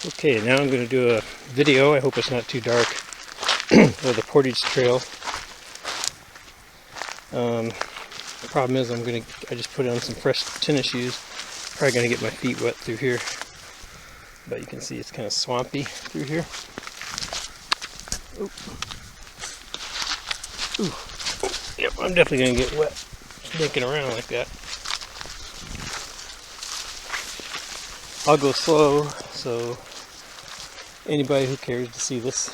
Okay, now I'm going to do a video, I hope it's not too dark, of the Portage Trail. The problem is I just put on some fresh tennis shoes. Probably going to get my feet wet through here. But you can see it's kind of swampy through here. Ooh. Yep, I'm definitely going to get wet sneaking around like that. I'll go slow so anybody who cares to see this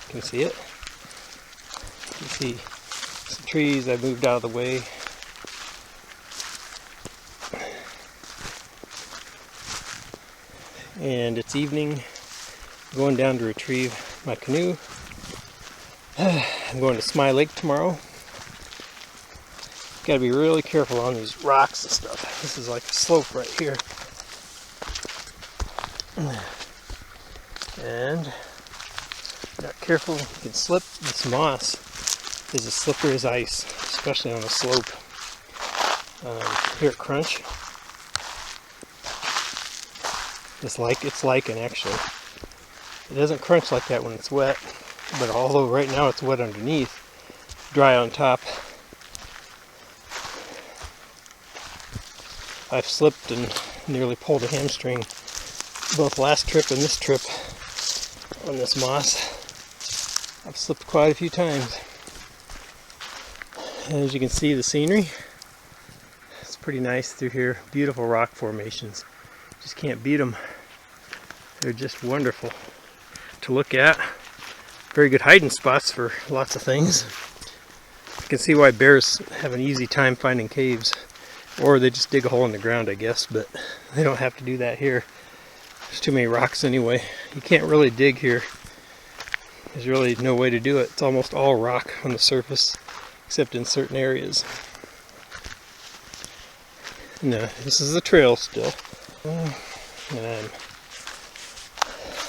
can see it. You can see some trees I moved out of the way. And it's evening. I'm going down to retrieve my canoe. I'm going to Smy Lake tomorrow. Got to be really careful on these rocks and stuff. This is like a slope right here. And if you're not careful, you can slip. This moss is as slippery as ice, especially on a slope. Here at Crunch, it's lichen actually. It doesn't crunch like that when it's wet, but although right now it's wet underneath, dry on top. I've slipped and nearly pulled a hamstring both last trip and this trip on this moss. I've slipped quite a few times. And as you can see, the scenery, it's pretty nice through here. Beautiful rock formations. Just can't beat them. They're just wonderful to look at. Very good hiding spots for lots of things. You can see why bears have an easy time finding caves. Or they just dig a hole in the ground, I guess, but they don't have to do that here. There's too many rocks anyway. You can't really dig here. There's really no way to do it. It's almost all rock on the surface, except in certain areas. No, this is the trail still. And I'm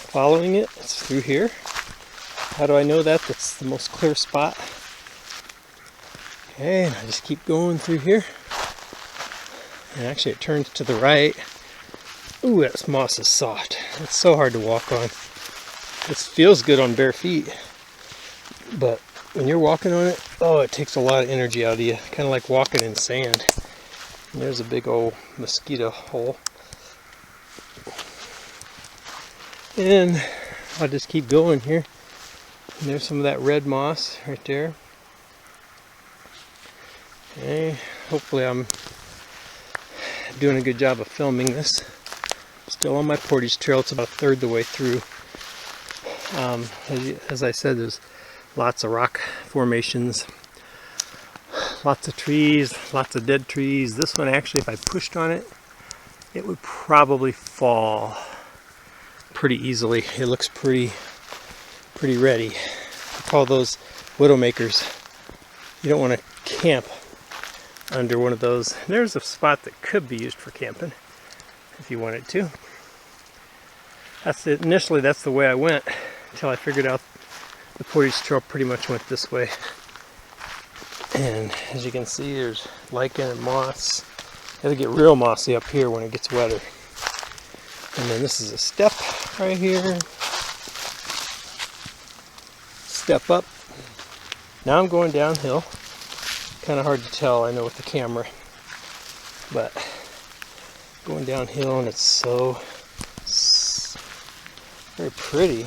following it. It's through here. How do I know that? That's the most clear spot. Okay, and I just keep going through here. And actually it turns to the right. Ooh, that moss is soft. It's so hard to walk on. This feels good on bare feet, but when you're walking on it, oh, it takes a lot of energy out of you. Kind of like walking in sand. And there's a big old mosquito hole. And I'll just keep going here. And there's some of that red moss right there. Okay, hopefully I'm doing a good job of filming this. Still on my Portage Trail. It's about a third the way through. As I said, there's lots of rock formations, lots of trees, lots of dead trees. This one actually, if I pushed on it, it would probably fall pretty easily. It looks pretty ready. I call those widowmakers. You don't want to camp under one of those. There's a spot that could be used for camping if you wanted to. That's it. Initially, that's the way I went until I figured out the Portage Trail pretty much went this way. And as you can see, there's lichen and moss. It'll get real mossy up here when it gets wetter. And then this is a step right here. Step up. Now I'm going downhill. Kind of hard to tell, I know, with the camera, but going downhill, and it's so very pretty.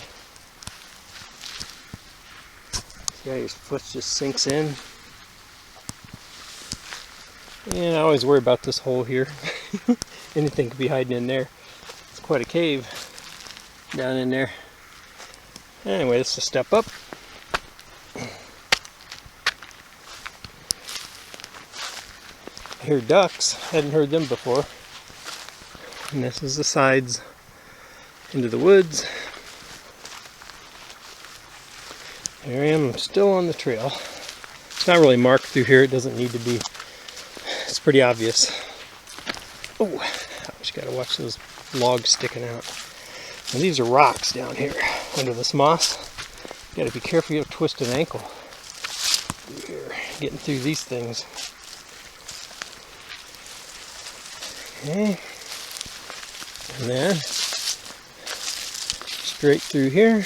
See how your foot just sinks in. And I always worry about this hole here. Anything could be hiding in there. It's quite a cave down in there. Anyway, this is a step up. I hear ducks. Hadn't heard them before. And this is the sides into the woods. There I am. I'm still on the trail. It's not really marked through here. It doesn't need to be. It's pretty obvious. Oh, ouch. Gotta watch those logs sticking out. And these are rocks down here under this moss. You gotta be careful. You have to twist an ankle through here, getting through these things. Okay. And then straight through here.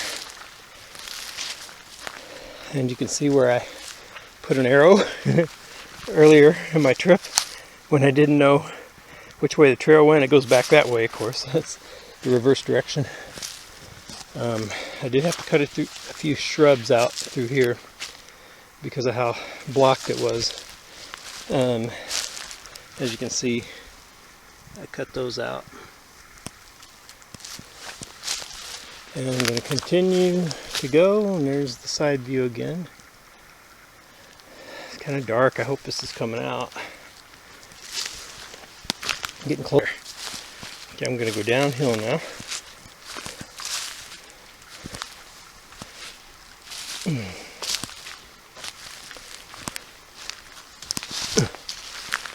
And you can see where I put an arrow earlier in my trip when I didn't know which way the trail went. It goes back that way, of course. That's the reverse direction. I did have to cut it through a few shrubs out through here because of how blocked it was. As you can see, I cut those out. And I'm going to continue to go, and there's the side view again. It's kind of dark. I hope this is coming out. I'm getting closer. Okay, I'm going to go downhill now.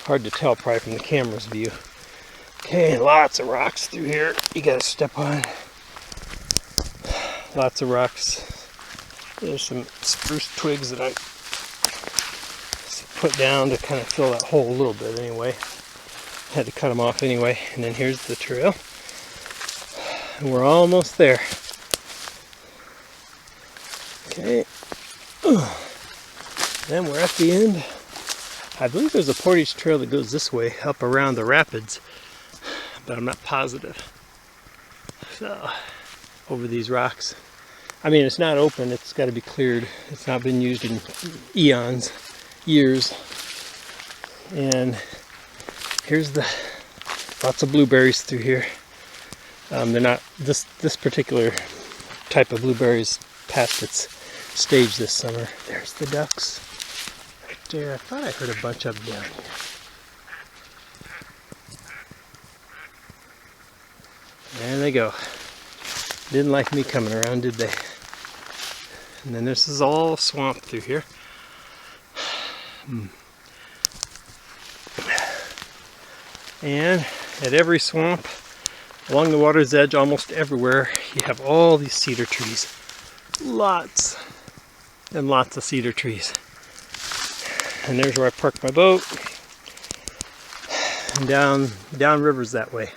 Hard to tell probably from the camera's view. Okay, lots of rocks through here you gotta step on. Lots of rocks. There's some spruce twigs that I put down to kind of fill that hole a little bit anyway. Had to cut them off anyway. And then here's the trail. And we're almost there. Okay. Then we're at the end. I believe there's a Portage trail that goes this way, up around the rapids, but I'm not positive. So, over these rocks. I mean, it's not open, it's got to be cleared. It's not been used in eons, years. And here's lots of blueberries through here. They're not, this particular type of blueberries past its stage this summer. There's the ducks. There, I thought I heard a bunch of them down here. There they go. Didn't like me coming around, did they? And then this is all swamp through here. And at every swamp, along the water's edge, almost everywhere, you have all these cedar trees. Lots and lots of cedar trees. And there's where I parked my boat. And down rivers that way.